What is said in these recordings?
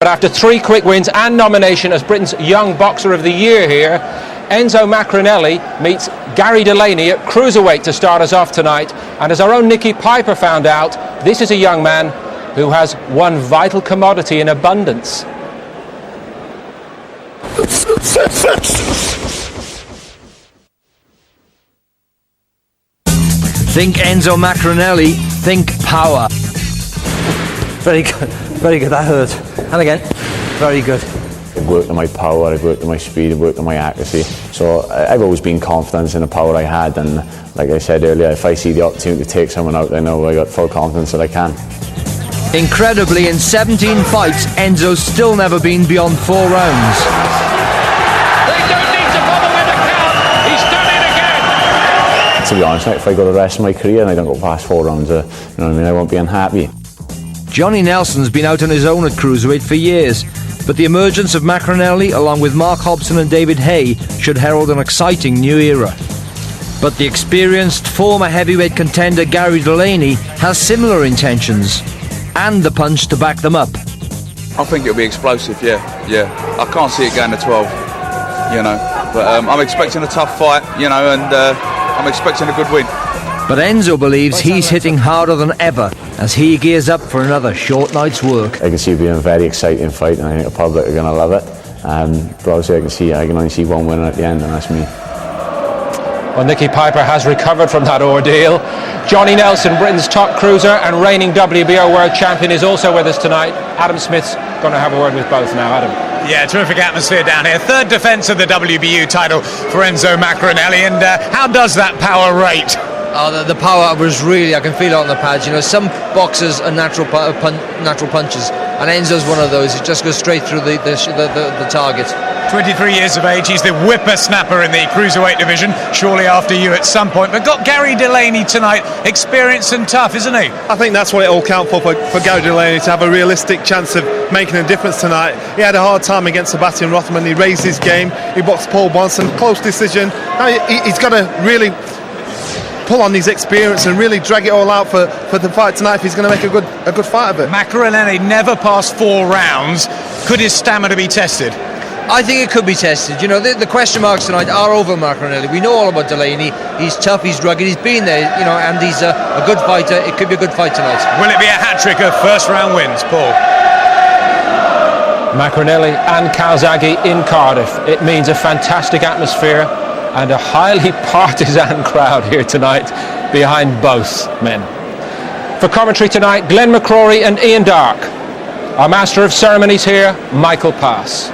But after 3 quick wins and nomination as Britain's Young Boxer of the Year here, Enzo Maccarinelli meets Gary Delaney at cruiserweight to start us off tonight. And as our own Nicky Piper found out, this is a young man who has one vital commodity in abundance. Think Enzo Maccarinelli, think power. Very good, that hurt. And again, very good. I've worked on my power, I've worked on my speed, I've worked on my accuracy. So I've always been confident in the power I had, and like I said earlier, if I see the opportunity to take someone out, I know I got full confidence that I can. Incredibly, in 17 fights, Enzo's still never been beyond 4 rounds. They don't need to bother with the count. He's done it again. To be honest, if I go the rest of my career and I don't go past 4 rounds, you know what I mean, I won't be unhappy. Johnny Nelson's been out on his own at cruiserweight for years, but the emergence of Maccarinelli, along with Mark Hobson and David Hay, should herald an exciting new era. But the experienced former heavyweight contender Gary Delaney has similar intentions, and the punch to back them up. I think it'll be explosive, yeah. I can't see it going to 12, you know. But I'm expecting a tough fight, you know, and I'm expecting a good win. But Enzo believes he's hitting harder than ever as he gears up for another short night's work. I can see it being a very exciting fight, and I think the public are going to love it. But obviously I can only see one winner at the end, and that's me. Well, Nicky Piper has recovered from that ordeal. Johnny Nelson, Britain's top cruiser and reigning WBO world champion, is also with us tonight. Adam Smith's going to have a word with both now. Adam. Yeah, terrific atmosphere down here. 3rd defence of the WBU title for Enzo Maccarinelli, and how does that power rate? Oh, the power was really, I can feel it on the pads. You know, some boxers are natural punches, and Enzo's one of those. He just goes straight through the target. 23 years of age, he's the whippersnapper in the cruiserweight division, surely after you at some point. But got Gary Delaney tonight, experienced and tough, isn't he? I think that's what it all counts for Gary Delaney, to have a realistic chance of making a difference tonight. He had a hard time against Sebastian Rothman. He raised his game. He boxed Paul Bonson, close decision. Now he's got to really pull on his experience and really drag it all out for the fight tonight if he's going to make a good fight of it. Maccarinelli never passed 4 rounds. Could his stamina be tested? I think it could be tested. You know, the question marks tonight are over Maccarinelli. We know all about Delaney. He's tough, he's rugged, he's been there, you know, and he's a good fighter. It could be a good fight tonight. Will it be a hat-trick of first-round wins, Paul? Maccarinelli and Calzaghe in Cardiff. It means a fantastic atmosphere and a highly partisan crowd here tonight behind both men. For commentary tonight, Glenn McCrory and Ian Dark. Our master of ceremonies here, Michael Pass.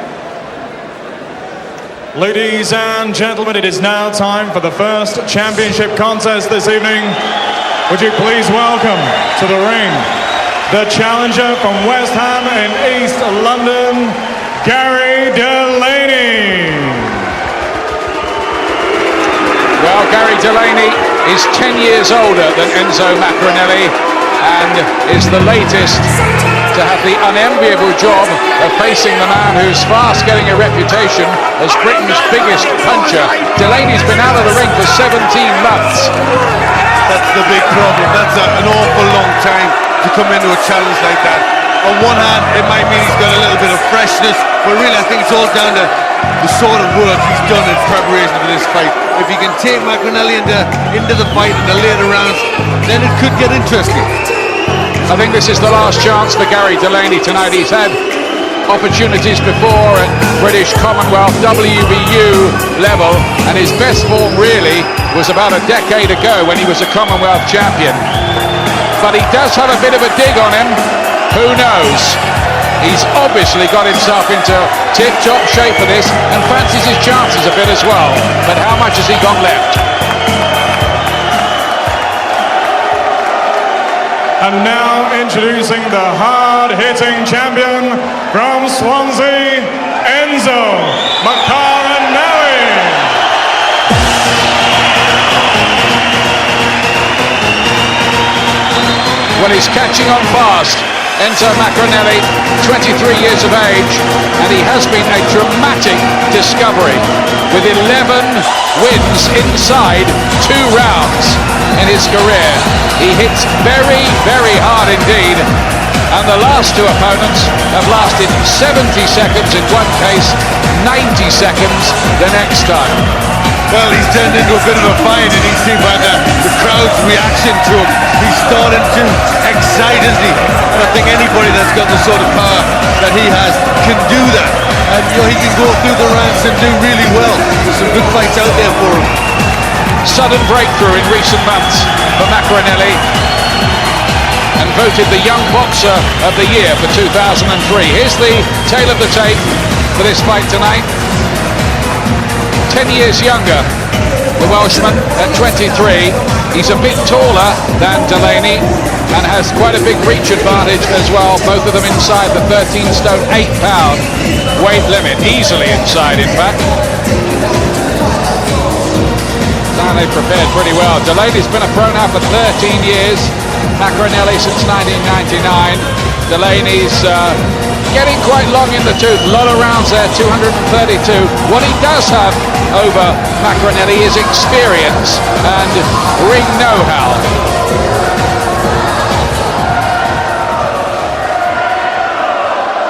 Ladies and gentlemen, it is now time for the first championship contest this evening. Would you please welcome to the ring the challenger from West Ham in East London, Gary Delaney. Well, Gary Delaney is 10 years older than Enzo Maccarinelli and is the latest to have the unenviable job of facing the man who's fast getting a reputation as Britain's biggest puncher. Delaney's been out of the ring for 17 months. That's the big problem. That's an awful long time to come into a challenge like that. On one hand, it might mean he's got a little bit of freshness, but really I think it's all down to the sort of work he's done in preparation for this fight. If he can take Maccarinelli into the fight in the later rounds, then it could get interesting. I think this is the last chance for Gary Delaney tonight. He's had opportunities before at British Commonwealth, WBU level, and his best form really was about a decade ago when he was a Commonwealth champion. But he does have a bit of a dig on him. Who knows? He's obviously got himself into tip-top shape for this and fancies his chances a bit as well. But how much has he got left? And now introducing the hard-hitting champion from Swansea, Enzo Maccarinelli. Well, he's catching on fast. Enzo Maccarinelli, 23 years of age, and he has been a dramatic discovery with 11 wins inside 2 rounds in his career. He hits very, very hard indeed, and the last 2 opponents have lasted 70 seconds in one case, 90 seconds the next time. Well, he's turned into a bit of a fight, and he's seen by the crowd's reaction to him. He's starting to excite, isn't he? And I think anybody that's got the sort of power that he has can do that. And he can go through the ranks and do really well. There's some good fights out there for him. Sudden breakthrough in recent months for Maccarinelli, and voted the Young Boxer of the Year for 2003. Here's the tail of the tape for this fight tonight. 10 years younger, the Welshman at 23. He's a bit taller than Delaney and has quite a big reach advantage as well. Both of them inside the 13 stone 8 pound weight limit, easily inside in fact. Now they've prepared pretty well. Delaney's been a pro now for 13 years. Maccarinelli since 1999. Delaney's getting quite long in the tooth. A lot of rounds there, 232. What he does have over Maccarinelli is experience and ring know-how.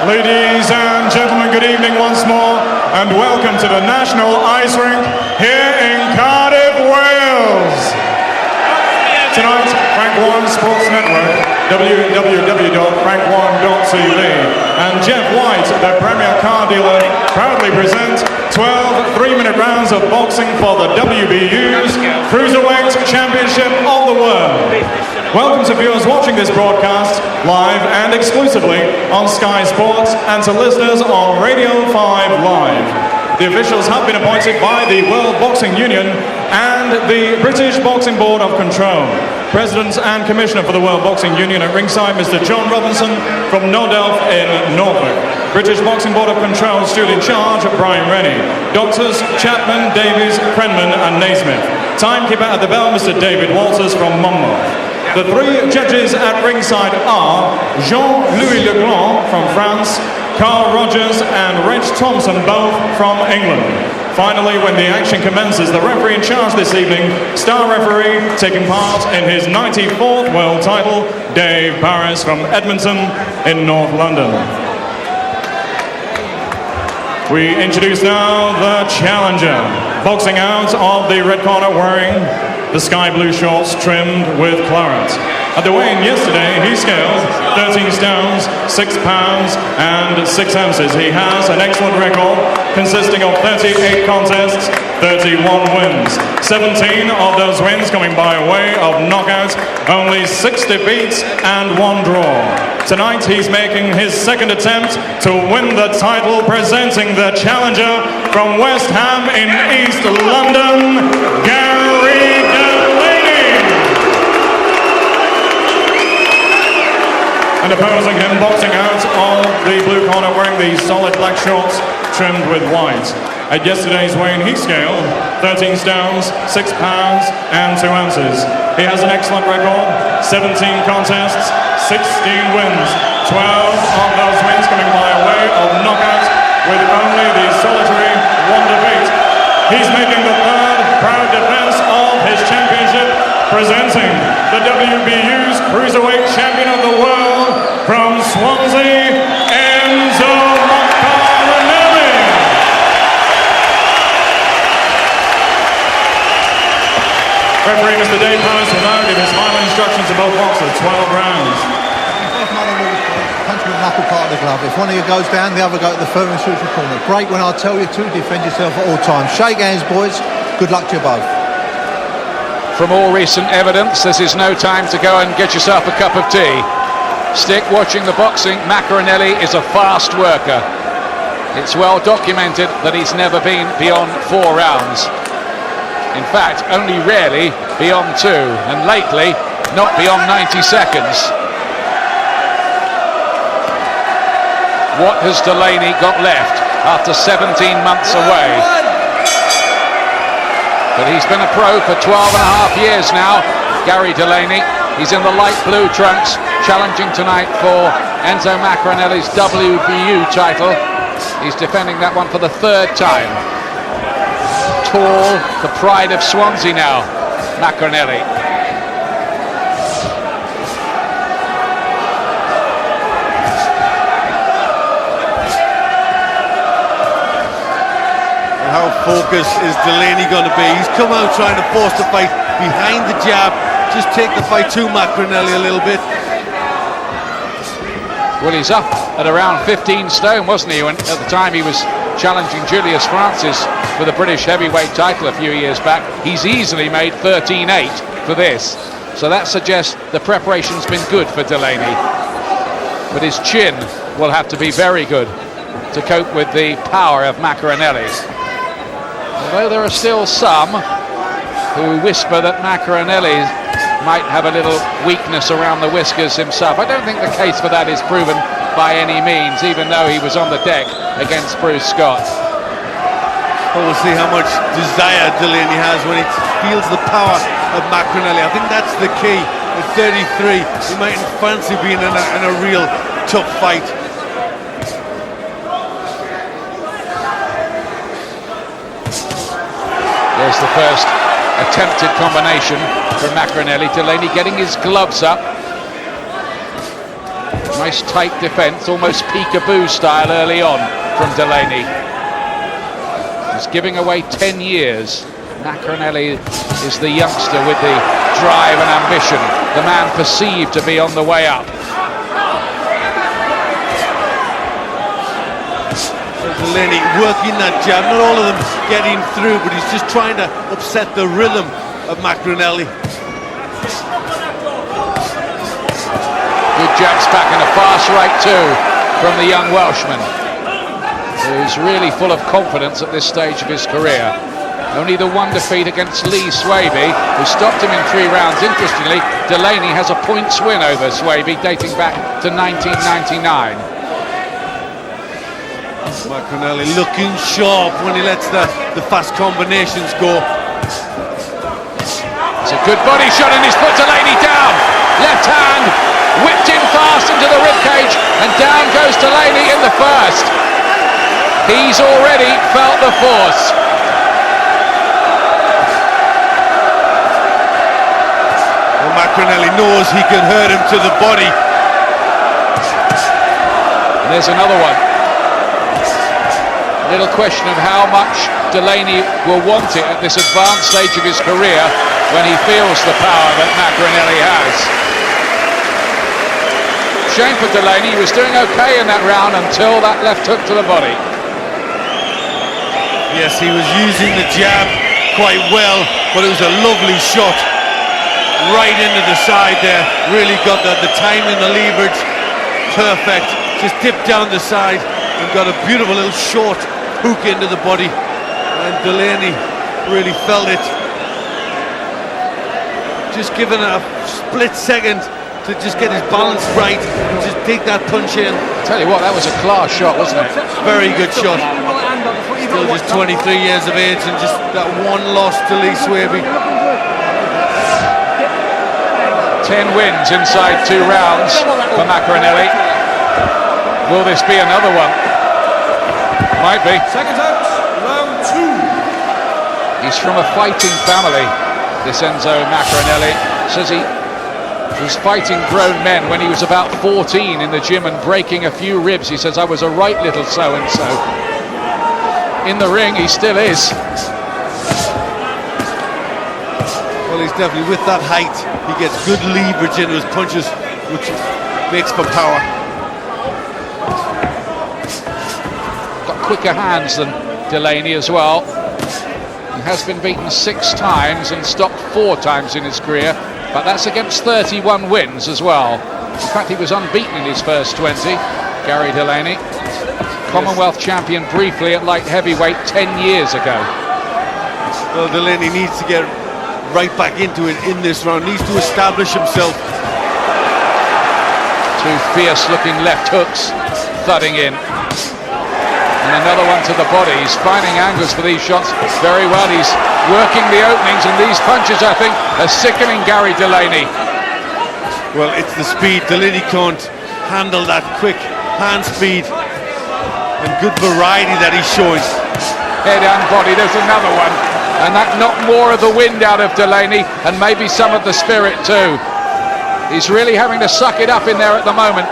Ladies and gentlemen, good evening once more, and welcome to the National Ice Rink here in Cardiff, Wales. Tonight, Frank One Sports Network, www.frank1.tv, and Jeff White, the Premier Car Dealer, proudly present 12 3-minute rounds of boxing for the WBU's Cruiserweight Championship of the World. Welcome to viewers watching this broadcast live and exclusively on Sky Sports, and to listeners on Radio 5 Live. The officials have been appointed by the World Boxing Union and the British Boxing Board of Control. President and Commissioner for the World Boxing Union at ringside, Mr. John Robinson from Nordelf in Norfolk. British Boxing Board of Control stood in charge, Brian Rennie. Doctors Chapman, Davies, Krenman and Naismith. Timekeeper at the bell, Mr. David Walters from Monmouth. The 3 judges at ringside are Jean-Louis Legland from France, Carl Rogers and Reg Thompson, both from England. Finally, when the action commences, the referee in charge this evening, star referee taking part in his 94th world title, Dave Paris from Edmonton in North London. We introduce now the challenger, boxing out of the red corner wearing the sky blue shorts trimmed with claret. At the weigh-in yesterday, he scaled 13 stones, 6 pounds and 6 ounces. He has an excellent record consisting of 38 contests, 31 wins. 17 of those wins coming by way of knockout, only 6 defeats and 1 draw. Tonight he's making his second attempt to win the title, presenting the challenger from West Ham in East London, Gary Delaney. And opposing him, boxing out of the blue corner, wearing the solid black shorts trimmed with white. At yesterday's weigh-in, he scaled 13 stones, 6 pounds and 2 ounces. He has an excellent record, 17 contests, 16 wins, 12 of those wins coming by way of knockout, with only the solitary 1 defeat. He's making the 3rd proud defense of his championship, presenting the WBU's Cruiserweight Champion of the World from Swansea, Enzo Maccarinelli. Referee Mr. Dave Paris will now give his final instructions to both boxers, 12 rounds. Punch with the knuckle part of the glove. If one of you goes down, the other go to the further and shoots your corner. Break when I tell you to. Defend yourself at all times. Shake hands, boys. Good luck to you both. From all recent evidence, this is no time to go and get yourself a cup of tea. Stick watching the boxing. Maccarinelli is a fast worker. It's well documented that he's never been beyond 4 rounds. In fact, only rarely beyond 2, and lately not beyond 90 seconds. What has Delaney got left after 17 months away? But he's been a pro for 12 and a half years now, Gary Delaney. He's in the light blue trunks, challenging tonight for Enzo Maccarinelli's WBU title. He's defending that one for the third time. Tall, the pride of Swansea now, Maccarinelli. How focused is Delaney going to be? He's come out trying to force the fight behind the jab, just take the fight to Maccarinelli a little bit. Well, he's up at around 15 stone, wasn't he, when at the time he was challenging Julius Francis for the British heavyweight title a few years back. He's easily made 13-8 for this, so that suggests the preparation's been good for Delaney. But his chin will have to be very good to cope with the power of Maccarinelli. Although there are still some who whisper that Maccarinelli might have a little weakness around the whiskers himself. I don't think the case for that is proven by any means, even though he was on the deck against Bruce Scott. Well, we'll see how much desire Delaney has when he feels the power of Maccarinelli. I think that's the key. At 33, he mightn't fancy being in a real tough fight. There's the first attempted combination from Maccarinelli. Delaney getting his gloves up. Nice tight defense, almost peekaboo style early on from Delaney. He's giving away 10 years. Maccarinelli is the youngster with the drive and ambition, the man perceived to be on the way up. Delaney working that jab, not all of them getting through, but he's just trying to upset the rhythm of Maccarinelli. Good jabs back and a fast right too from the young Welshman, who's really full of confidence at this stage of his career. Only the one defeat against Lee Swaby, who stopped him in 3 rounds. Interestingly, Delaney has a points win over Swaby dating back to 1999. Maccarinelli looking sharp when he lets the fast combinations go. It's a good body shot and he's put Delaney down. Left hand whipped in fast into the ribcage and down goes Delaney in the first. He's already felt the force. Well, Maccarinelli knows he can hurt him to the body. And there's another one. Little question of how much Delaney will want it at this advanced stage of his career when he feels the power that Maccarinelli has. Shame for Delaney, he was doing okay in that round until that left hook to the body. Yes, he was using the jab quite well, but it was a lovely shot right into the side there. Really got the timing, the leverage perfect. Just dipped down the side and got a beautiful little short hook into the body, and Delaney really felt it. Just given a split second to just get his balance right and just dig that punch in. Tell you what, that was a class shot, wasn't it? Very good shot. Still just 23 years of age and just that one loss to Lee Swaby. 10 wins inside 2 rounds for Maccarinelli. Will this be another one? Might be. Seconds out, round 2. He's from a fighting family, this Enzo Maccarinelli. Says he was fighting grown men when he was about 14 in the gym and breaking a few ribs. He says, I was a right little so-and-so. In the ring, he still is. Well, he's definitely, with that height, he gets good leverage into his punches, which makes for power. Quicker hands than Delaney as well. He has been beaten 6 times and stopped 4 times in his career, but that's against 31 wins as well. In fact, he was unbeaten in his first 20, Gary Delaney. Commonwealth champion briefly at light heavyweight 10 years ago. Well, Delaney needs to get right back into it in this round, needs to establish himself. 2 fierce looking left hooks thudding in. And another one to the body. He's finding angles for these shots very well. He's working the openings, and these punches, I think, are sickening Gary Delaney. Well, it's the speed. Delaney can't handle that quick hand speed and good variety that he's showing. Head and body, there's another one. And that knocked more of the wind out of Delaney and maybe some of the spirit too. He's really having to suck it up in there at the moment,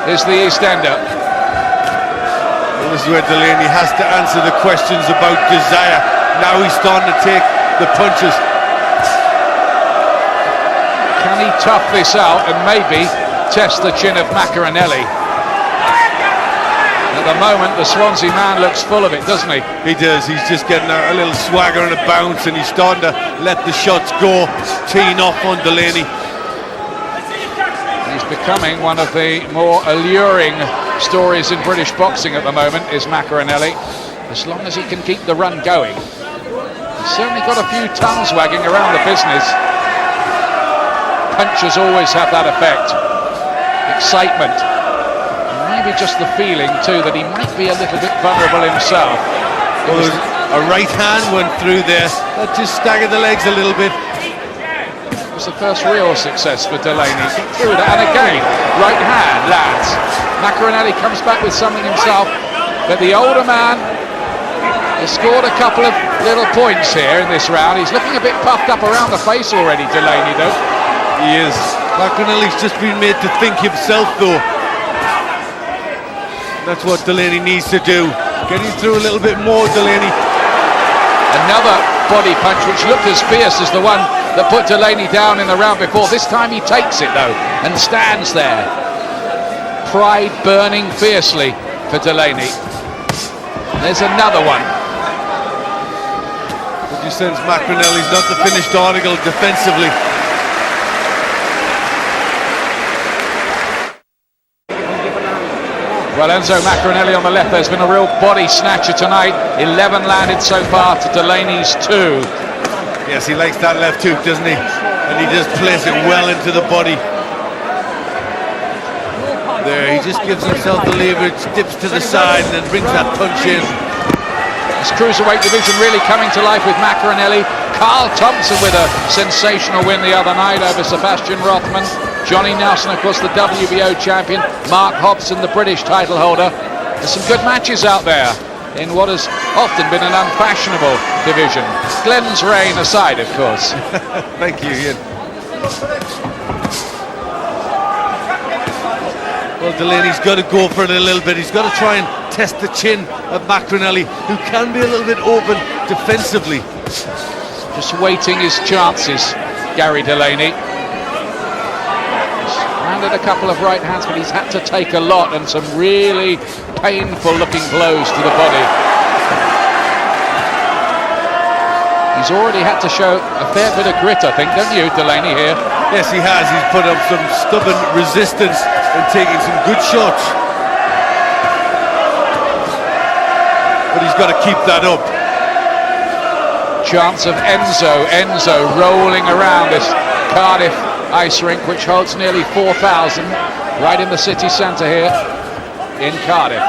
is the East Ender. Well, this is where Delaney has to answer the questions about desire. Now he's starting to take the punches. Can he tough this out and maybe test the chin of Maccarinelli? At the moment, the Swansea man looks full of it, doesn't he? He does. He's just getting a little swagger and a bounce, and he's starting to let the shots go, teeing off on Delaney. He's becoming one of the more alluring stories in British boxing at the moment, is Maccarinelli. As long as he can keep the run going. He's certainly got a few tongues wagging around the business. Punches always have that effect. Excitement. Maybe just the feeling too that he might be a little bit vulnerable himself. Well, a right hand went through there. That just staggered the legs a little bit. It was the first real success for Delaney. Through that, and again, right hand lands. Maccarinelli comes back with something himself, but the older man has scored a couple of little points here in this round. He's looking a bit puffed up around the face already, Delaney, though. He is. Maccarinelli's just been made to think himself, though. That's what Delaney needs to do. Getting through a little bit more, Delaney. Another body punch which looked as fierce as the one that put Delaney down in the round before. This time he takes it though and stands there. Pride burning fiercely for Delaney. There's another one. Would you sense Maccarinelli's not the finished article defensively? Well, Enzo Maccarinelli on the left, there's been a real body snatcher tonight. 11 landed so far to Delaney's 2. Yes, he likes that left hook, doesn't he? And he just plays it well into the body. There, he just gives himself the leverage, dips to the side and then brings that punch in. This cruiserweight division really coming to life with Maccarinelli. Carl Thompson with a sensational win the other night over Sebastian Rothman. Johnny Nelson, of course, the WBO champion. Mark Hobson, the British title holder. There's some good matches out there in what has often been an unfashionable division. Glenn's reign aside, of course. Thank you, Ian. Well, Delaney's got to go for it a little bit. He's got to try and test the chin of Maccarinelli, who can be a little bit open defensively. Just waiting his chances, Gary Delaney. Landed a couple of right hands, but he's had to take a lot and some really painful looking blows to the body. He's already had to show a fair bit of grit, I think, don't you, Delaney, here? Yes, he has. He's put up some stubborn resistance and taking some good shots. But he's got to keep that up. Chance of Enzo rolling around this Cardiff ice rink, which holds nearly 4,000, right in the city centre here in Cardiff.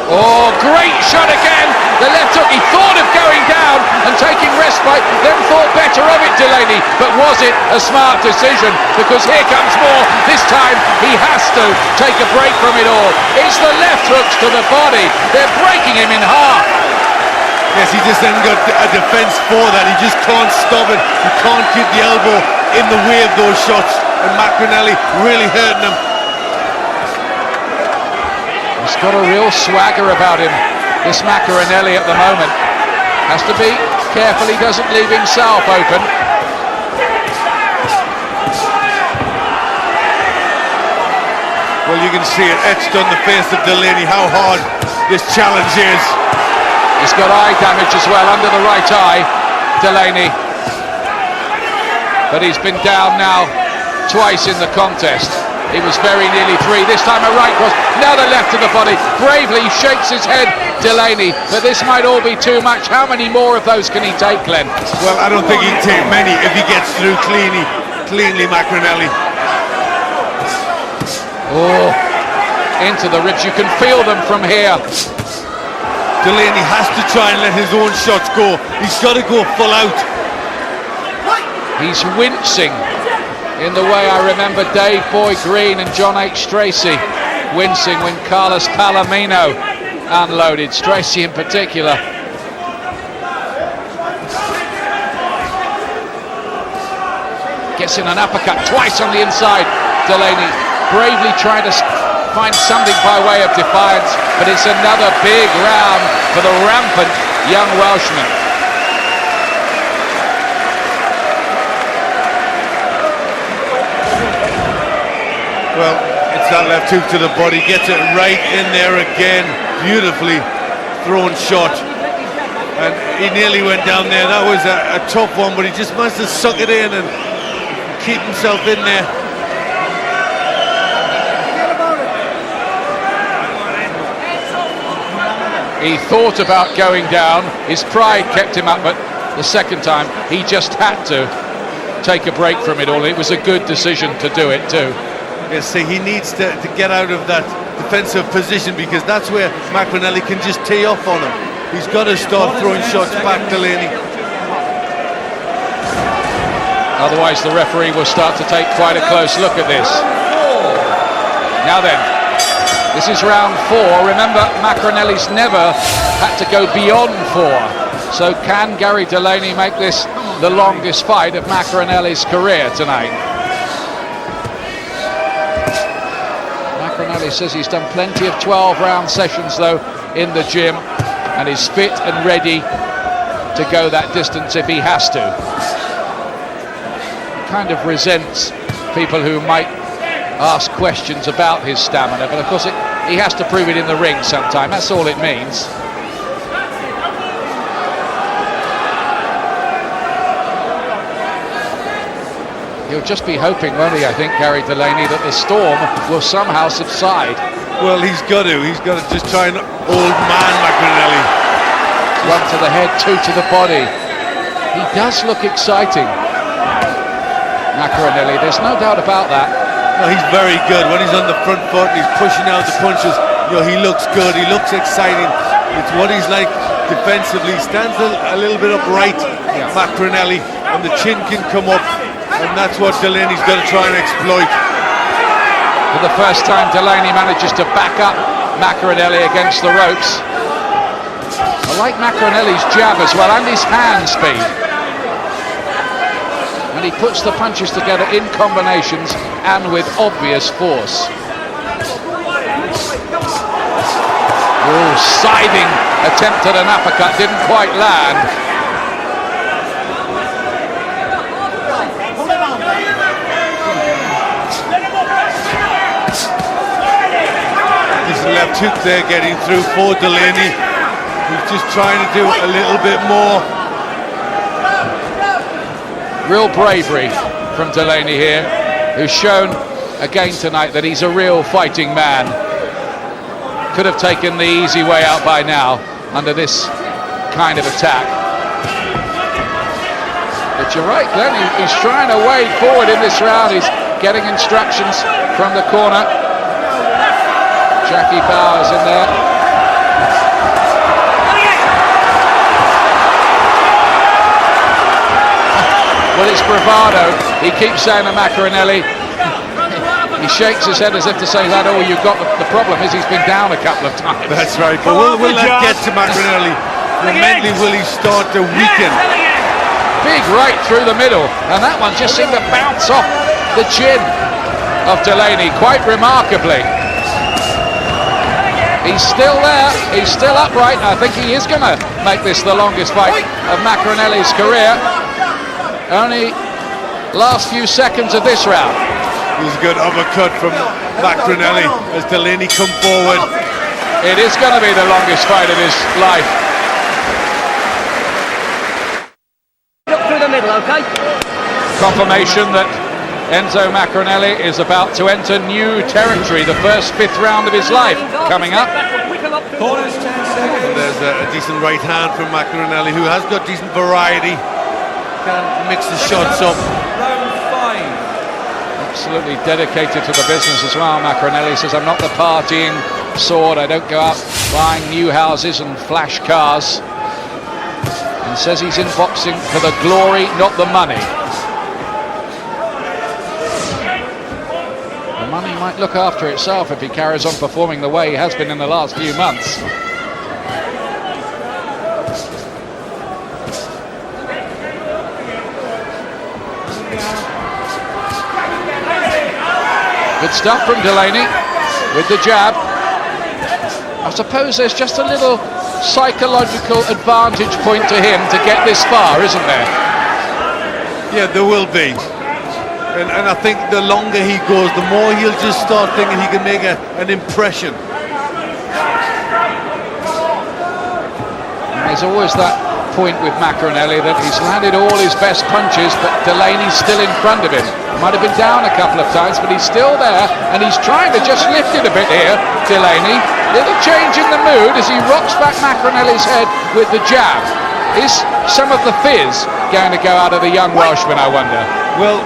Oh, great shot again! The left hook, he thought of going down and taking respite, then thought better of it, Delaney, but was it a smart decision? Because here comes more. This time he has to take a break from it all. It's the left hooks to the body. They're breaking him in half. Yes, he just hasn't got a defence for that. He just can't stop it. He can't keep the elbow in the way of those shots. And Maccarinelli really hurting him. He's got a real swagger about him, this Maccarinelli at the moment. Has to be careful he doesn't leave himself open. Well, you can see it etched on the face of Delaney how hard this challenge is. He's got eye damage as well, under the right eye, Delaney. But he's been down now twice in the contest. He was very nearly 3. This time a right cross, now the left to the body. Bravely shakes his head, Delaney, but this might all be too much. How many more of those can he take, Glenn? Well, I don't think he'd take many if he gets through cleanly, Maccarinelli. Oh, into the ribs. You can feel them from here. Delaney has to try and let his own shots go. He's got to go full out. He's wincing in the way I remember Dave Boy Green and John H. Stracey wincing when Carlos Palomino unloaded, Stracey in particular. Gets in an uppercut twice on the inside. Delaney bravely trying to find something by way of defiance, but it's another big round for the rampant young Welshman. Well, it's that left hook to the body, gets it right in there again, beautifully thrown shot. And he nearly went down there. That was a tough one, but he just must have suck it in and keep himself in there. He thought about going down, his pride kept him up, but the second time he just had to take a break from it all. It was a good decision to do it too. Yes, see, he needs to get out of that defensive position, because that's where Maccarinelli can just tee off on him. He's got to start throwing shots back, Delaney. Otherwise the referee will start to take quite a close look at this. Now then, this is round 4. Remember, Maccarinelli's never had to go beyond 4. So can Gary Delaney make this the longest fight of Maccarinelli's career tonight? Maccarinelli says he's done plenty of 12-round sessions though in the gym, and is fit and ready to go that distance if he has to. He kind of resents people who might ask questions about his stamina, but of course he has to prove it in the ring sometime. That's all it means. He'll just be hoping, won't he, I think, Gary Delaney, that the storm will somehow subside. Well, he's got to just try and old man Maccarinelli. One to the head, 2 to the body. He does look exciting, Maccarinelli, there's no doubt about that. No, he's very good. When he's on the front foot and he's pushing out the punches, you know, he looks good, he looks exciting. It's what he's like defensively. He stands a little bit upright, Maccarinelli, and the chin can come up, and that's what Delaney's got to try and exploit. For the first time, Delaney manages to back up Maccarinelli against the ropes. I like Maccarinelli's jab as well, and his hand speed. And he puts the punches together in combinations and with obvious force. Oh, scything attempt at an uppercut, didn't quite land. This left hook there getting through for Delaney. He's just trying to do a little bit more. Real bravery from Delaney here, who's shown again tonight that he's a real fighting man. Could have taken the easy way out by now under this kind of attack. But you're right, Glenn, he's trying to wade forward in this round. He's getting instructions from the corner. Jackie Bowers in there. Well, it's bravado. He keeps saying to Maccarinelli, he shakes his head as if to say, is that all you've got? The problem is he's been down a couple of times. That's right, but will that get to Maccarinelli? Mentally, will he start to weaken? Big right through the middle, and that one just seemed to bounce off the chin of Delaney quite remarkably. He's still there, he's still upright, and I think he is going to make this the longest fight of Maccarinelli's career. Only last few seconds of this round. It was a good uppercut from Maccarinelli as Delaney come forward. It is going to be the longest fight of his life. Look through the middle, okay? Confirmation that Enzo Maccarinelli is about to enter new territory. The first 5th round of his life coming up. There's a decent right hand from Maccarinelli, who has got decent variety. Can mix the shots up. Absolutely dedicated to the business as well. Maccarinelli says, I'm not the partying sort. I don't go out buying new houses and flash cars. And says he's in boxing for the glory, not the money. money might look after itself if he carries on performing the way he has been in the last few months. Good stuff from Delaney with the jab. I suppose there's just a little psychological advantage point to him to get this far, isn't there? Yeah, there will be. And I think the longer he goes, the more he'll just start thinking he can make an impression. And there's always that point with Maccarinelli that he's landed all his best punches, but Delaney's still in front of him. Might have been down a couple of times, but he's still there, and he's trying to just lift it a bit here, Delaney. Little change in the mood as he rocks back Maccarinelli's head with the jab. Is some of the fizz going to go out of the young Welshman, I wonder? Well,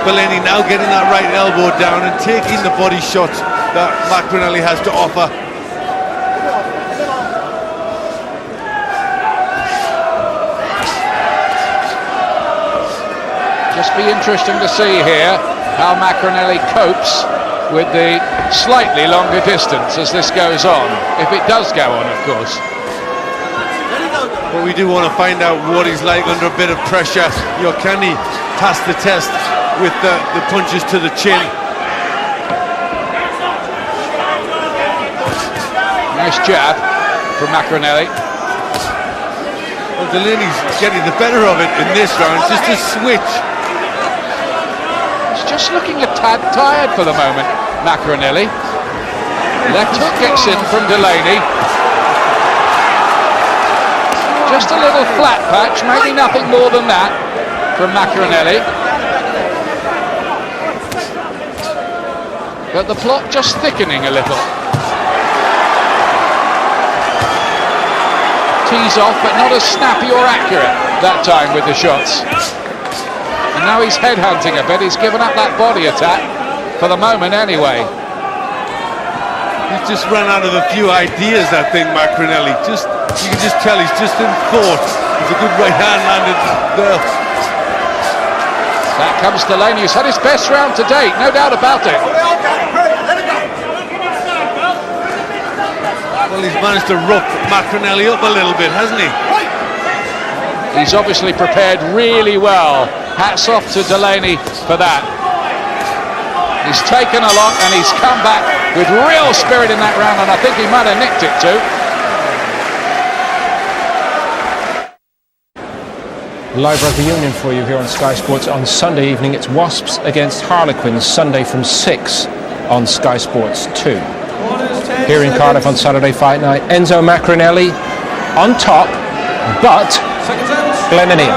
Delaney now getting that right elbow down and taking the body shots that Maccarinelli has to offer. Just be interesting to see here how Maccarinelli copes with the slightly longer distance as this goes on, if it does go on, of course. But we do want to find out what he's like under a bit of pressure. Can he pass the test with the punches to the chin? Nice jab from Maccarinelli. Well, Delaney's getting the better of it in this round, just a switch. He's just looking a tad tired for the moment, Maccarinelli. Left hook gets in from Delaney. Just a little flat patch, maybe nothing more than that from Maccarinelli. But the plot just thickening a little. Tees off, but not as snappy or accurate that time with the shots. And now he's headhunting a bit. He's given up that body attack for the moment anyway. He's just run out of a few ideas, I think, Maccarinelli. You can just tell he's just in thought. There's a good right hand landed there. That comes Delaney, who's had his best round to date, no doubt about it. Well, he's managed to rough Maccarinelli up a little bit, hasn't he? He's obviously prepared really well. Hats off to Delaney for that. He's taken a lot and he's come back with real spirit in that round, and I think he might have nicked it too. Live rugby union for you here on Sky Sports on Sunday evening. It's Wasps against Harlequins, Sunday from 6 on Sky Sports 2. Here in Cardiff on Saturday fight night, Enzo Maccarinelli on top, but Delaney.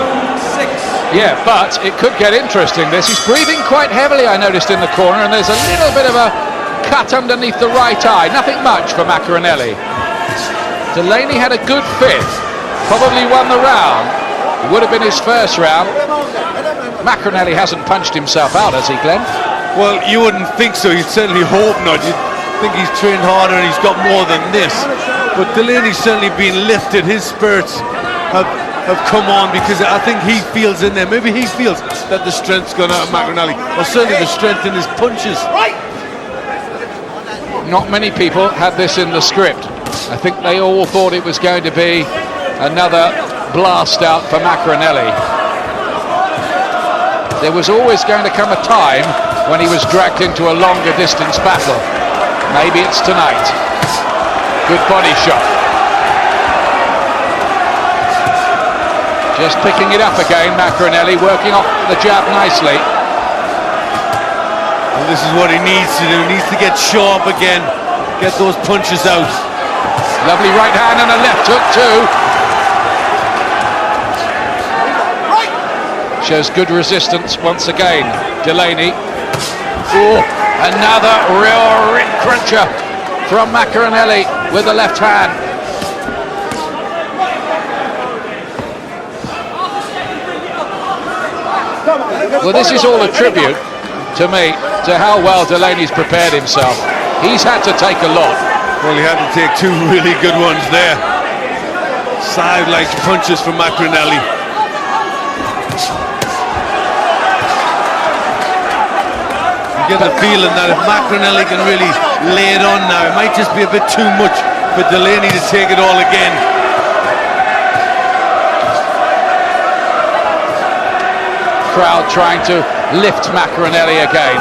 Yeah, but it could get interesting this. He's breathing quite heavily, I noticed, in the corner, and there's a little bit of a cut underneath the right eye. Nothing much for Maccarinelli. Delaney had a good fifth, probably won the round. It would have been his first round. Maccarinelli hasn't punched himself out, has he, Glenn? Well, you wouldn't think so. You'd certainly hope not. You'd think he's trained harder and he's got more than this. But Delaney's certainly been lifted. His spirits have come on because I think he feels in there. Maybe he feels that the strength's gone out of Maccarinelli, or certainly the strength in his punches. Not many people had this in the script. I think they all thought it was going to be another blast out for Maccarinelli. There was always going to come a time when he was dragged into a longer distance battle. Maybe it's tonight. Good body shot. Just picking it up again, Maccarinelli, working off the jab nicely. Well, this is what he needs to do. He needs to get sharp again, get those punches out. Lovely right hand and a left hook too. Shows good resistance once again, Delaney. Oh, another real rib cruncher from Maccarinelli with the left hand. Well, this is all a tribute to me to how well Delaney's prepared himself. He's had to take a lot. Well, he had to take two really good ones there. Side-like punches from Maccarinelli. get the feeling that if Maccarinelli can really lay it on now, it might just be a bit too much for Delaney to take it all again. Crowd trying to lift Maccarinelli again.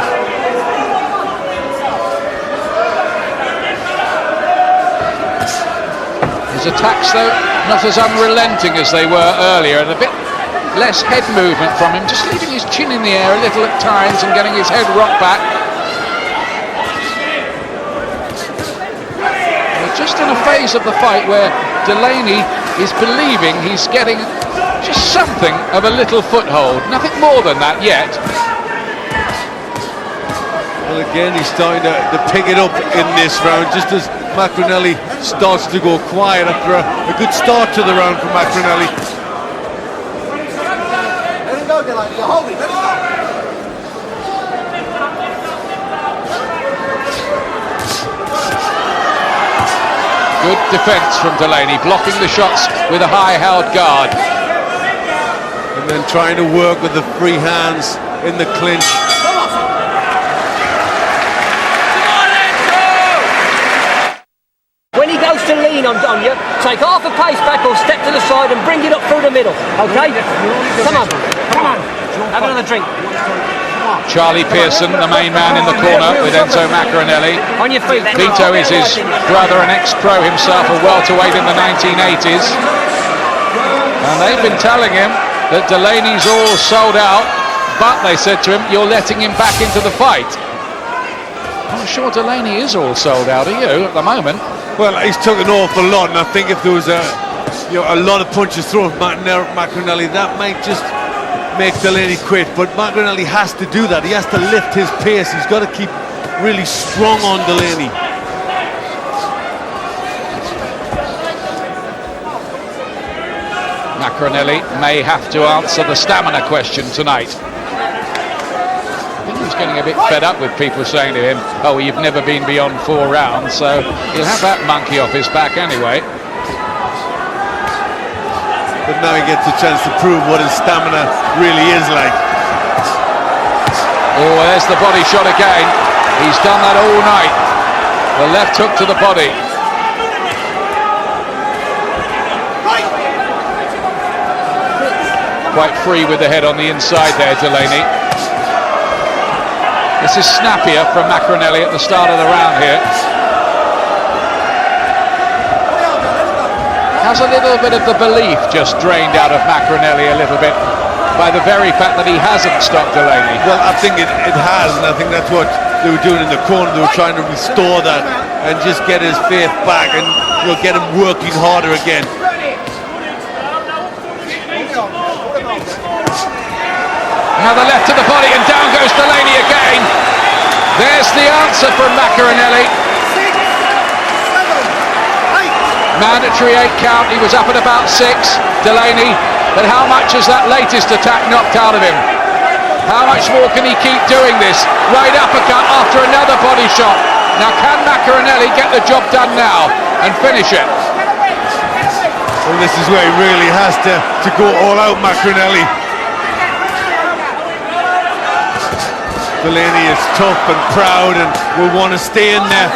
His attacks, though, not as unrelenting as they were earlier, and a bit less head movement from him, just leaving his chin in the air a little at times and getting his head rocked back. We're just in a phase of the fight where Delaney is believing he's getting just something of a little foothold, nothing more than that yet. Well, again, he's starting to pick it up in this round, just as Maccarinelli starts to go quiet after a good start to the round for Maccarinelli. Let him go, Delaney. Hold it. Let him go. Good defence from Delaney, blocking the shots with a high-held guard. And then trying to work with the free hands in the clinch. When he goes to lean on you, take half a pace back or step to the side and bring it up through the middle, okay? Come on, have another drink. Charlie Pearson, the main man in the corner with Enzo Maccarinelli. On your feet. Vito is his brother, an ex-pro himself, a welterweight in the 1980s. And they've been telling him that Delaney's all sold out, but they said to him, you're letting him back into the fight. I'm not sure Delaney is all sold out, are you, at the moment? Well, he's took an awful lot, and I think if there was a lot of punches thrown at Maccarinelli, that might just make Delaney quit. But Maccarinelli has to do that. He has to lift his pace. He's got to keep really strong on Delaney. Maccarinelli may have to answer the stamina question tonight. I think he's getting a bit fed up with people saying to him, oh, well, you've never been beyond 4 rounds, so he'll have that monkey off his back anyway. But now he gets a chance to prove what his stamina really is like. Oh, there's the body shot again. He's done that all night. The left hook to the body. Quite free with the head on the inside there, Delaney. This is snappier from Maccarinelli at the start of the round here. Has a little bit of the belief just drained out of Maccarinelli a little bit by the very fact that he hasn't stopped Delaney. Well, I think it has, and I think that's what they were doing in the corner. They were trying to restore that and just get his faith back and get him working harder again. Now the left to the body, and down goes Delaney again. There's the answer from Maccarinelli. Mandatory 8 count. He was up at about 6, Delaney. But how much has that latest attack knocked out of him? How much more can he keep doing this? Right uppercut after another body shot. Now can Maccarinelli get the job done now and finish it? Well, this is where he really has to go all out, Maccarinelli. Delaney is tough and proud and will want to stay in there.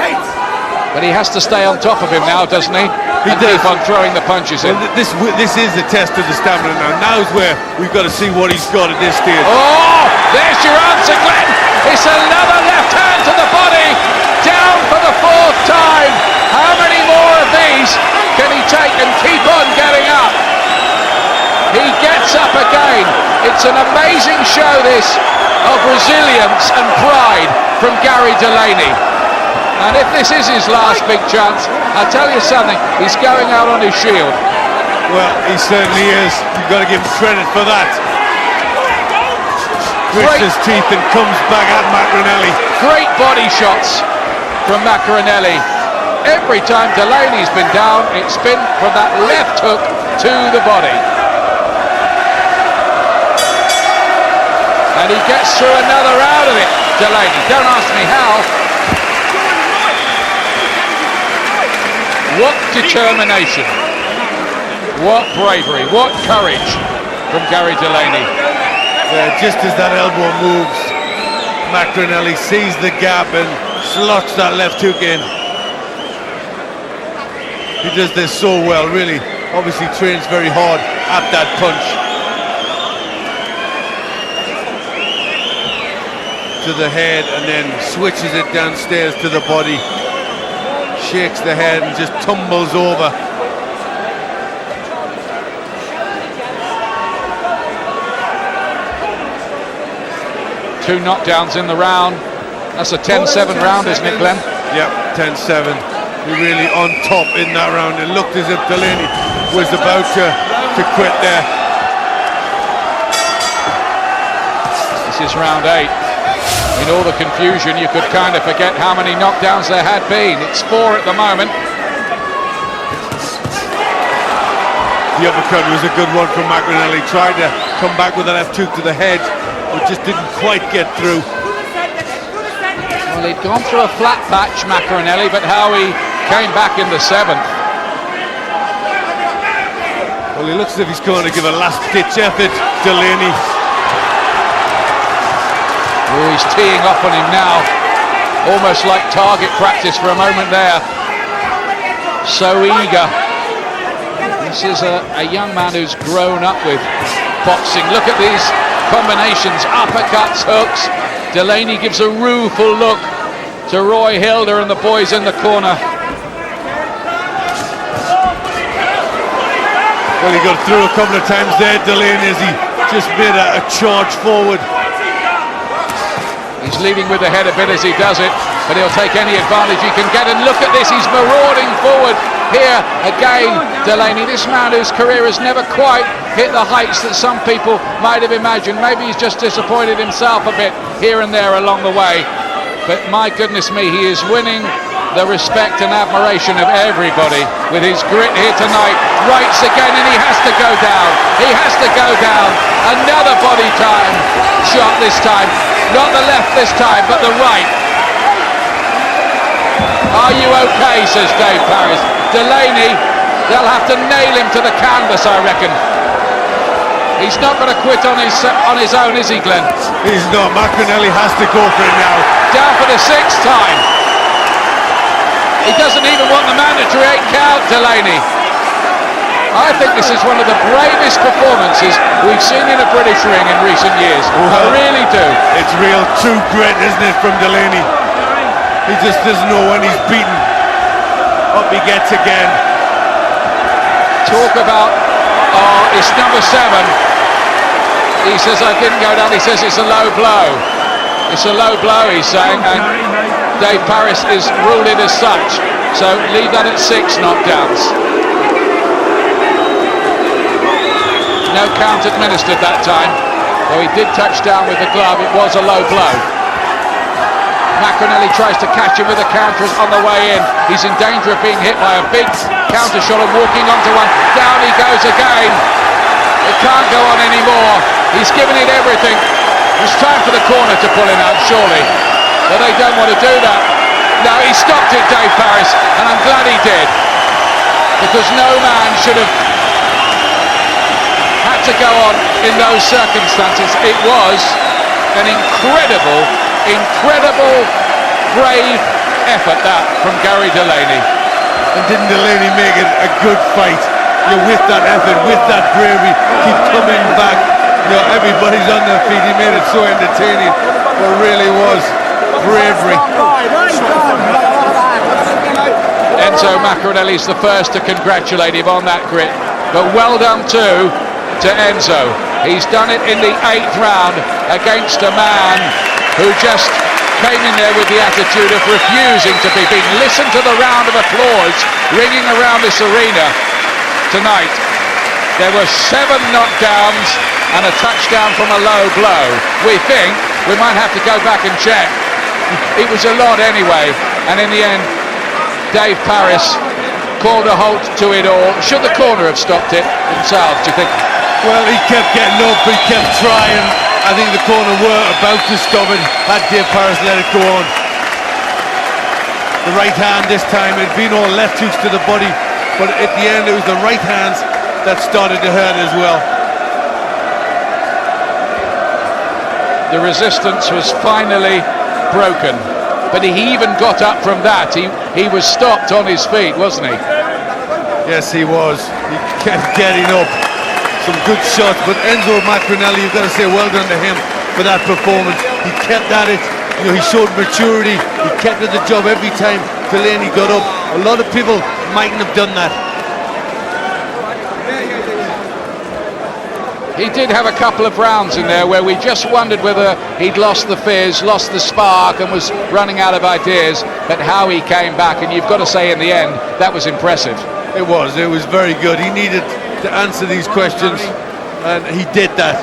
But he has to stay on top of him now, doesn't he? And keep on throwing the punches in. Well, this is the test of the stamina now. Now's where we've got to see what he's got at this stage. Oh, there's your answer, Glenn. It's another left hand to the body. Down for the 4th time. How many more of these can he take and keep on getting up? He gets up again. It's an amazing show, this, of resilience and pride from Gary Delaney. And if this is his last big chance, I'll tell you something, he's going out on his shield. Well, he certainly is. You've got to give him credit for that. Grits his teeth and comes back at Maccarinelli. Great body shots from Maccarinelli. Every time Delaney's been down, it's been from that left hook to the body. And he gets through another out of it, Delaney. Don't ask me how. What determination, what bravery, what courage from Gary Delaney. Just as that elbow moves, Maccarinelli sees the gap and slots that left hook in. He does this so well, really. Obviously trains very hard at that punch. To the head and then switches it downstairs to the body. Shakes the head and just tumbles over. Two knockdowns in the round. That's a 10-7 round, isn't it, Glenn? Yep, 10-7. He really on top in that round. It looked as if Delaney was about to quit there. This is round 8. In all the confusion, you could kind of forget how many knockdowns there had been. It's 4 at the moment. The uppercut was a good one from Maccarinelli. Tried to come back with a left hook to the head, but just didn't quite get through. Well, he'd gone through a flat patch, Maccarinelli, but how he came back in the 7th. Well, he looks as if he's going to give a last-ditch effort, Delaney. Oh, he's teeing up on him now. Almost like target practice for a moment there. So eager. This is a young man who's grown up with boxing. Look at these combinations, uppercuts, hooks. Delaney gives a rueful look to Roy Hilder and the boys in the corner. Well, he got through a couple of times there, Delaney, as he just made a charge forward. He's leading with the head a bit as he does it, but he'll take any advantage he can get. And look at this, he's marauding forward here again, Delaney. This man whose career has never quite hit the heights that some people might have imagined. Maybe he's just disappointed himself a bit here and there along the way. But my goodness me, he is winning the respect and admiration of everybody with his grit here tonight. Rights again, and he has to go down. He has to go down. Another body time shot this time. Not the left this time, but the right. Are you okay, says Dave Paris. Delaney, they'll have to nail him to the canvas, I reckon. He's not going to quit on his own, is he, Glenn? He's not. Maccarinelli has to go for it now. Down for the 6th time. He doesn't even want the mandatory 8 count, Delaney. I think this is one of the bravest performances we've seen in a British ring in recent years. Well, I really do. It's real true grit, isn't it, from Delaney? He just doesn't know when he's beaten. Up he gets again. Talk about, it's number 7. He says, I didn't go down. He says it's a low blow. It's a low blow, he's saying, and Dave Paris is ruled it as such. So leave that at 6 knockdowns. No count administered that time, though he did touch down with the glove. It was a low blow. Maccarinelli tries to catch him with a counter on the way in. He's in danger of being hit by a big counter shot and walking onto one. Down he goes again. It can't go on anymore. He's given it everything. It's time for the corner to pull him out, surely. But they don't want to do that. No, he stopped it, Dave Paris, and I'm glad he did. Because no man should have had to go on in those circumstances. It was an incredible, brave effort, that, from Gary Delaney. And didn't Delaney make it a good fight? You know, with that effort, with that bravery, keep coming back. You know, everybody's on their feet. He made it so entertaining. It really was bravery. Enzo Maccarinelli's the first to congratulate him on that grit. But well done too to Enzo. He's done it in the 8th round against a man who just came in there with the attitude of refusing to be beaten. Listen to the round of applause ringing around this arena tonight. There were 7 knockdowns and a touchdown from a low blow. We think we might have to go back and check. It was a lot anyway, and in the end Dave Paris called a halt to it all. Should the corner have stopped it themselves, do you think? Well, he kept getting up, he kept trying. I think the corner were about to stop it had Dave Paris let it go on. The right hand this time, it had been all left hooks to the body, but at the end it was the right hands that started to hurt as well. The resistance was finally broken. But he even got up from that. He was stopped on his feet, wasn't he? Yes, he was. He kept getting up. Some good shots. But Enzo Maccarinelli, you've got to say well done to him for that performance. He kept at it. You know, he showed maturity. He kept at the job every time Delaney got up. A lot of people mightn't have done that. He did have a couple of rounds in there where we just wondered whether he'd lost the fizz, lost the spark, and was running out of ideas, but how he came back, and you've got to say in the end, that was impressive. It was very good. He needed to answer these questions, and he did that.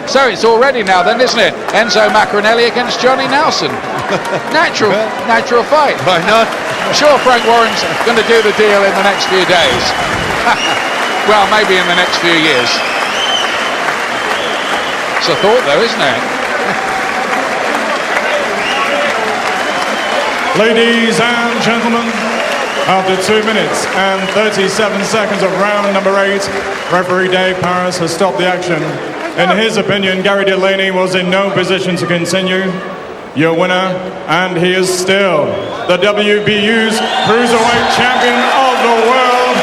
So it's already now then, isn't it? Enzo Maccarinelli against Johnny Nelson. Natural fight. Why not? I'm sure Frank Warren's going to do the deal in the next few days. Well, maybe in the next few years. It's a thought though, isn't it? Ladies and gentlemen, after 2 minutes and 37 seconds of round number 8, referee Dave Paris has stopped the action. In his opinion, Gary Delaney was in no position to continue. Your winner, and he is still the WBU's Cruiserweight Champion of the World,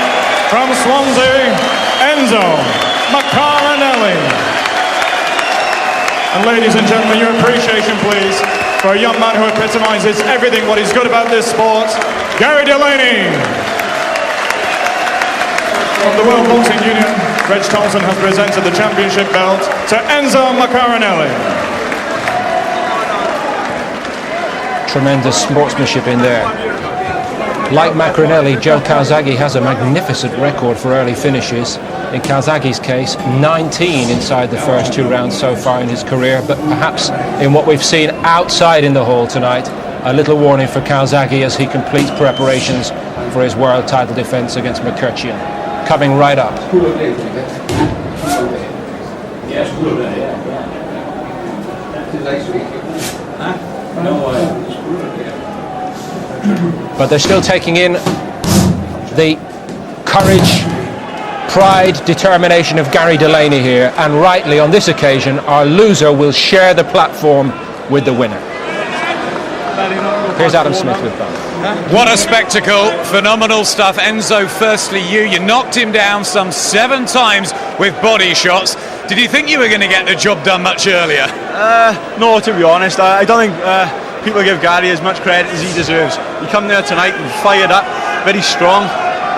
from Swansea, Enzo Maccarinelli. And ladies and gentlemen, your appreciation, please, for a young man who epitomises everything what is good about this sport, Gary Delaney. From the World Boxing Union, Reg Thompson has presented the championship belt to Enzo Maccarinelli. Tremendous sportsmanship in there. Like Maccarinelli, Joe Calzaghe has a magnificent record for early finishes. In Calzaghe's case, 19 inside the first 2 rounds so far in his career, but perhaps in what we've seen outside in the hall tonight, a little warning for Calzaghe as he completes preparations for his world title defence against McCutcheon. Coming right up. But they're still taking in the courage, pride, determination of Gary Delaney here, and rightly on this occasion our loser will share the platform with the winner. Here's Adam Smith with that. What a spectacle, phenomenal stuff. Enzo, firstly you knocked him down some 7 times with body shots. Did you think you were going to get the job done much earlier? No, to be honest, I don't think people give Gary as much credit as he deserves. He come there tonight and fired up, very strong,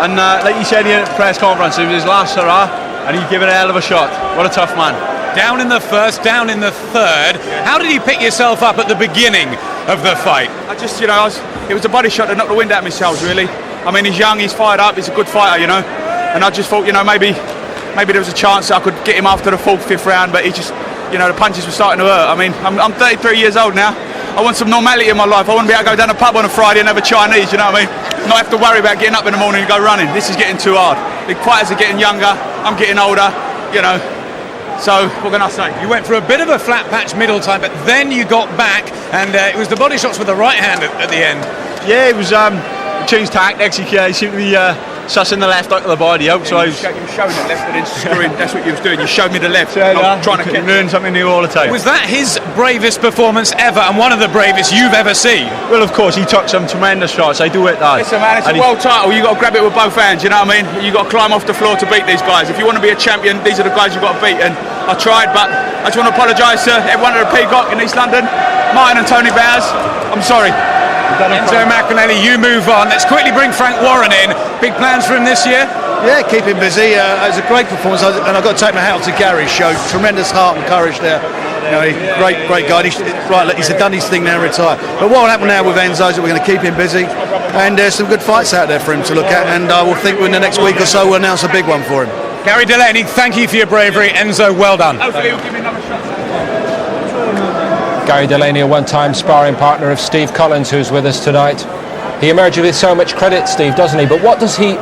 and like he said here at the press conference, it was his last hurrah, and he gave it a hell of a shot. What a tough man. Down in the first, down in the third. How did you pick yourself up at the beginning of the fight? I just, it was a body shot that knocked the wind out of myself, really. I mean, he's young, he's fired up, he's a good fighter, and I just thought, maybe there was a chance that I could get him after the 4th, 5th round, but he just, the punches were starting to hurt. I mean, I'm 33 years old now. I want some normality in my life. I want to be able to go down the pub on a Friday and have a Chinese, you know what I mean? Not have to worry about getting up in the morning and go running. This is getting too hard. The fighters are getting younger, I'm getting older, So, what can I say? You went for a bit of a flat patch middle time, but then you got back, and it was the body shots with the right hand at the end. Yeah, it was changed tactics. He seemed to be sussing the left out of the body out. So I was showing the left and then screwing. That's what you was doing. You showed me the left. I'm trying to learn something new all the time. Was that his bravest performance ever, and one of the bravest you've ever seen? Well, of course, he took some tremendous shots. I do it, that. Listen, man, it's a world title. You got to grab it with both hands. You know what I mean? You got to climb off the floor to beat these guys. If you want to be a champion, these are the guys you've got to beat. And I tried, but I just want to apologise to everyone at the Peacock in East London, Martin and Tony Bowers. I'm sorry. Enzo Maccarinelli, you move on. Let's quickly bring Frank Warren in. Big plans for him this year? Yeah, keep him busy. It was a great performance, and I've got to take my hat off to Gary. Showed tremendous heart and courage there. Great guy. He's done his thing now, retired. But what will happen now with Enzo is that we're going to keep him busy, and there's some good fights out there for him to look at. And I will think in the next week or so we'll announce a big one for him. Gary Delaney, thank you for your bravery. Enzo, well done. Hopefully he'll give me another shot. Gary Delaney, a one-time sparring partner of Steve Collins, who's with us tonight. He emerged with so much credit, Steve, doesn't he? But what does he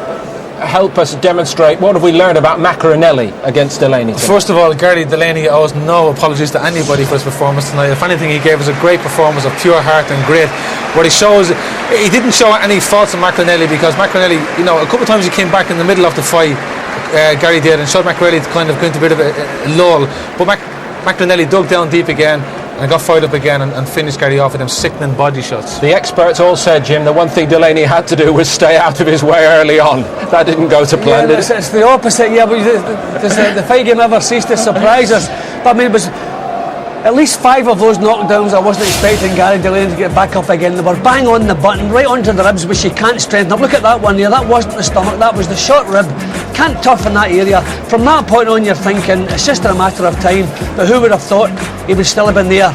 help us demonstrate? What have we learned about Maccarinelli against Delaney tonight? First of all, Gary Delaney owes no apologies to anybody for his performance tonight. If anything, he gave us a great performance of pure heart and grit. What he shows, he didn't show any faults in Maccarinelli, because Maccarinelli, a couple of times he came back in the middle of the fight, Gary did, and showed Maccarinelli to kind of go into a bit of a lull. But Maccarinelli dug down deep again, and got fired up again and finished Gary off with them sickening body shots. The experts all said, Jim, the one thing Delaney had to do was stay out of his way early on. That didn't go to plan, did it? It's the opposite, yeah, but the fight game never ceased to surprise us. But I mean, it was at least 5 of those knockdowns. I wasn't expecting Gary Delaney to get back up again. They were bang on the button, right onto the ribs, which you can't strengthen up. Look at that one there, that wasn't the stomach, that was the short rib. Can't toughen that area. From that point on, you're thinking it's just a matter of time. But who would have thought he would still have been there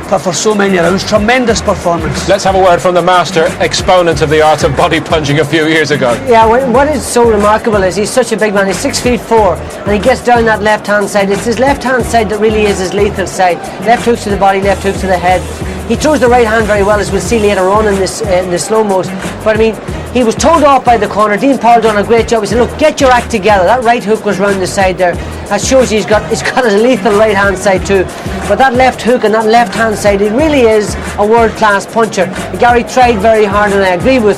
for so many rounds? Tremendous performance. Let's have a word from the master exponent of the art of body punching a few years ago. Yeah, what is so remarkable is he's such a big man. He's 6'4", and he gets down that left hand side. It's his left hand side that really is his lethal side. Left hooks to the body, left hooks to the head. He throws the right hand very well, as we'll see later on in the slow-mos. But I mean, he was told off by the corner. Dean Powell done a great job. He said, look, get your act together. That right hook was round the side there. That shows he's got a lethal right hand side too. But that left hook and that left hand side, it really is a world class puncher. Gary tried very hard, and I agree with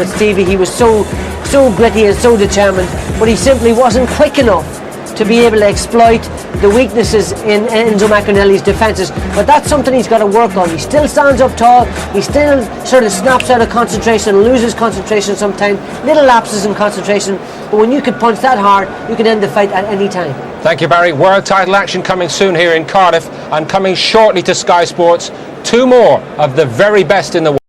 Stevie. He was so gritty and so determined, but he simply wasn't quick enough to be able to exploit the weaknesses in Enzo Maccarinelli's defences. But that's something he's got to work on. He still stands up tall, he still sort of snaps out of concentration and loses concentration sometimes, little lapses in concentration, but when you can punch that hard, you can end the fight at any time. Thank you, Barry. World title action coming soon here in Cardiff, and coming shortly to Sky Sports, 2 more of the very best in the world.